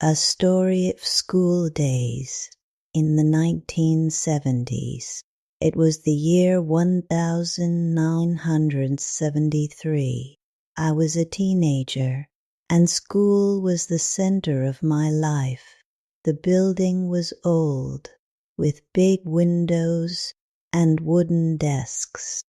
A story of school days in the 1970s. It was the year 1973. I was a teenager, and school was the center of my life. The building was old, with big windows and wooden desks.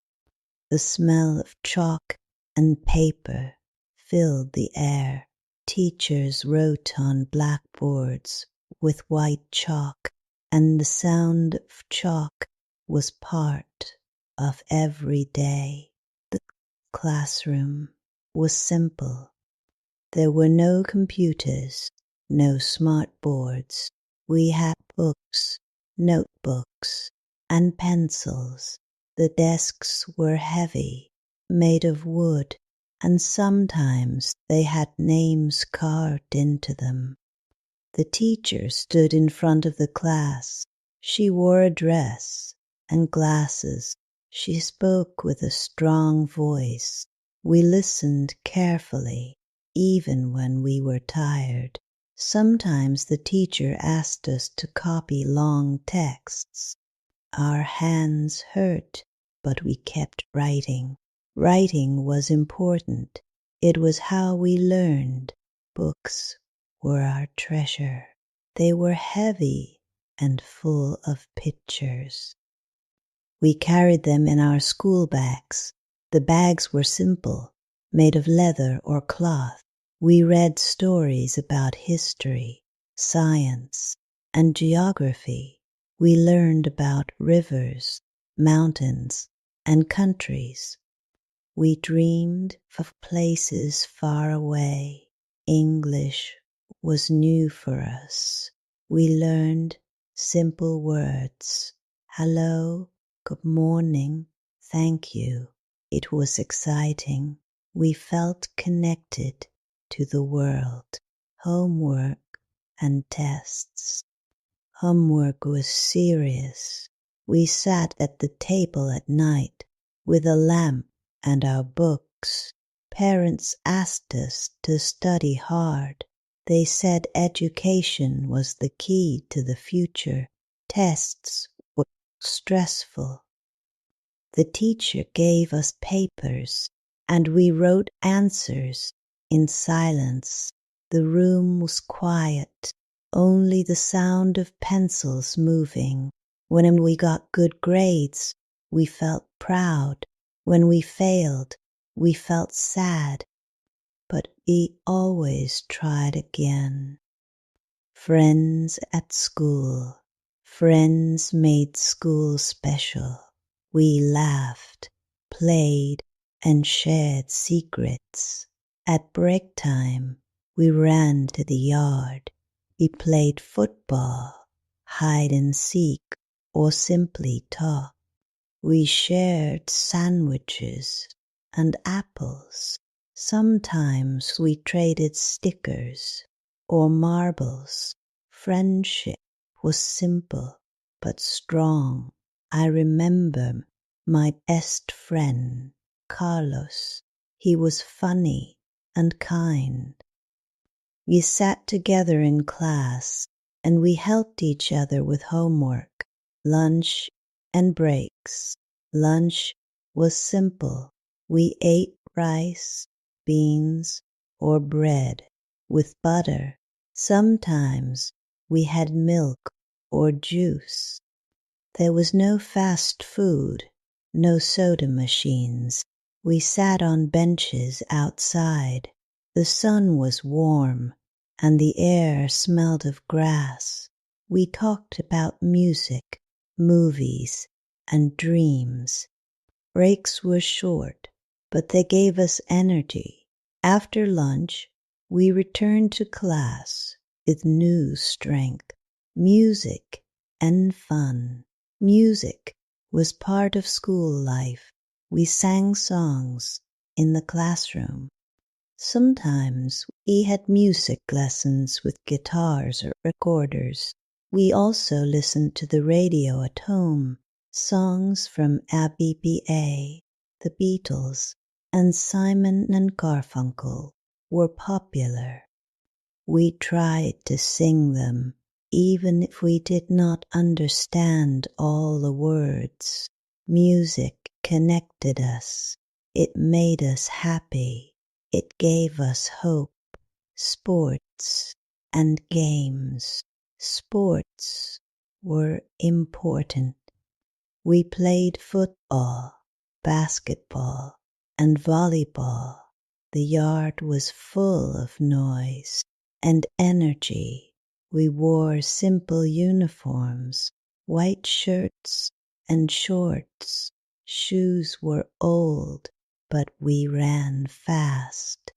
The smell of chalk and paper filled the air. Teachers wrote on blackboards with white chalk, and the sound of chalk was part of every day. The classroom was simple. There were no computers, no smart boards. We had books, notebooks, and pencils. The desks were heavy, made of wood, and sometimes they had names carved into them. The teacher stood in front of the class. She wore a dress and glasses. She spoke with a strong voice. We listened carefully, even when we were tired. Sometimes the teacher asked us to copy long texts. Our hands hurt, but we kept writing. Writing was important. It was how we learned. Books were our treasure. They were heavy and full of pictures. We carried them in our school bags. The bags were simple, made of leather or cloth. We read stories about history, science, and geography. We learned about rivers, mountains, and countries. We dreamed of places far away. English was new for us. We learned simple words. Hello, good morning, thank you. It was exciting. We felt connected to the world. Homework and tests. Homework was serious. We sat at the table at night with a lamp and our books. Parents asked us to study hard. They said education was the key to the future. Tests were stressful. The teacher gave us papers, and we wrote answers in silence. The room was quiet, only the sound of pencils moving. When we got good grades, we felt proud. When we failed, we felt sad, but we always tried again. Friends at school. Friends made school special. We laughed, played, and shared secrets. At break time, we ran to the yard. We played football, hide and seek, or simply talked. We shared sandwiches and apples. Sometimes we traded stickers or marbles. Friendship was simple but strong. I remember my best friend, Carlos. He was funny and kind. We sat together in class and we helped each other with homework, lunch, and breaks. Lunch was simple. We ate rice, beans, or bread with butter. Sometimes we had milk or juice. There was no fast food, no soda machines. We sat on benches outside. The sun was warm and the air smelled of grass. We talked about music, movies, and dreams. Breaks were short, but they gave us energy. After lunch, we returned to class with new strength. Music and fun. Music was part of school life. We sang songs in the classroom. Sometimes we had music lessons with guitars or recorders. We also listened to the radio at home. Songs from ABBA, the Beatles, and Simon and Garfunkel were popular. We tried to sing them, even if we did not understand all the words. Music connected us. It made us happy. It gave us hope. Sports and games. Sports were important. We played football, basketball, and volleyball. The yard was full of noise and energy. We wore simple uniforms, white shirts and shorts. Shoes were old, but we ran fast.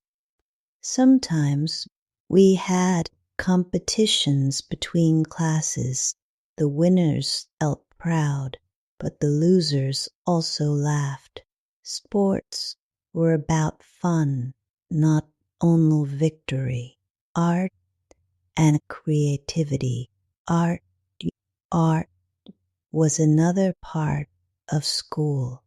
Sometimes we had competitions between classes. The winners felt proud, but the losers also laughed. Sports were about fun, not only victory. Art and creativity. Art was another part of school.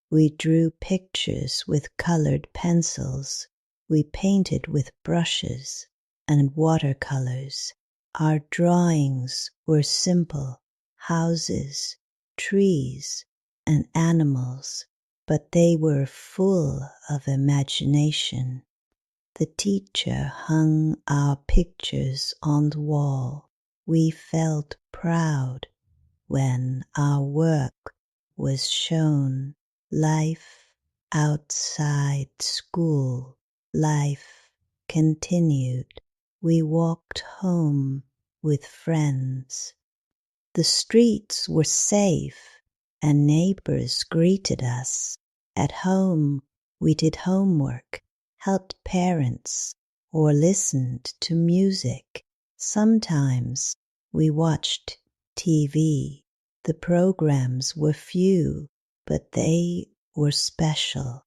We drew pictures with colored pencils. We painted with brushes and watercolors. Our drawings were simple: houses, trees, and animals, but they were full of imagination. The teacher hung our pictures on the wall. We felt proud when our work was shown. Life outside school, life continued. We walked home with friends. The streets were safe and neighbors greeted us. At home, we did homework, helped parents, or listened to music. Sometimes we watched TV. The programs were few, but they were special.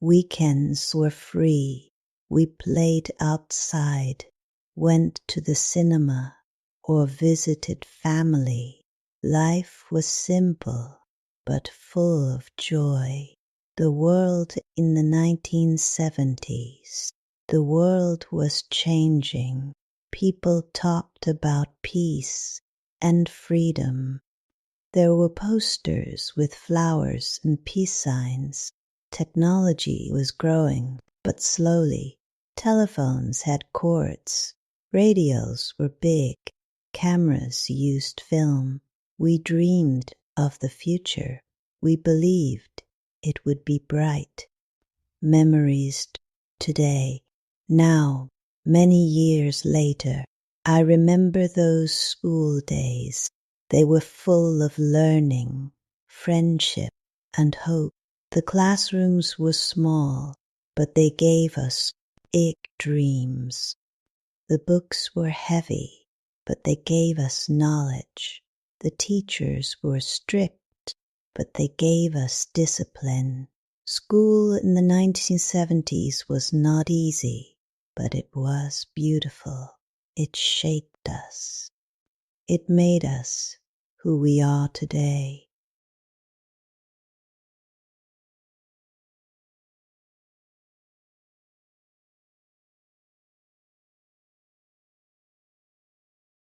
Weekends were free. We played outside, went to the cinema, or visited family. Life was simple, but full of joy. The world in the 1970s. The world was changing. People talked about peace and freedom. There were posters with flowers and peace signs. Technology was growing, but slowly. Telephones had cords. Radios were big. Cameras used film. We dreamed of the future. We believed it would be bright. Memories today. Now, many years later, I remember those school days. They were full of learning, friendship, and hope. The classrooms were small, but they gave us big dreams. The books were heavy, but they gave us knowledge. The teachers were strict, but they gave us discipline. School in the 1970s was not easy, but it was beautiful. It shaped us. It made us who we are today.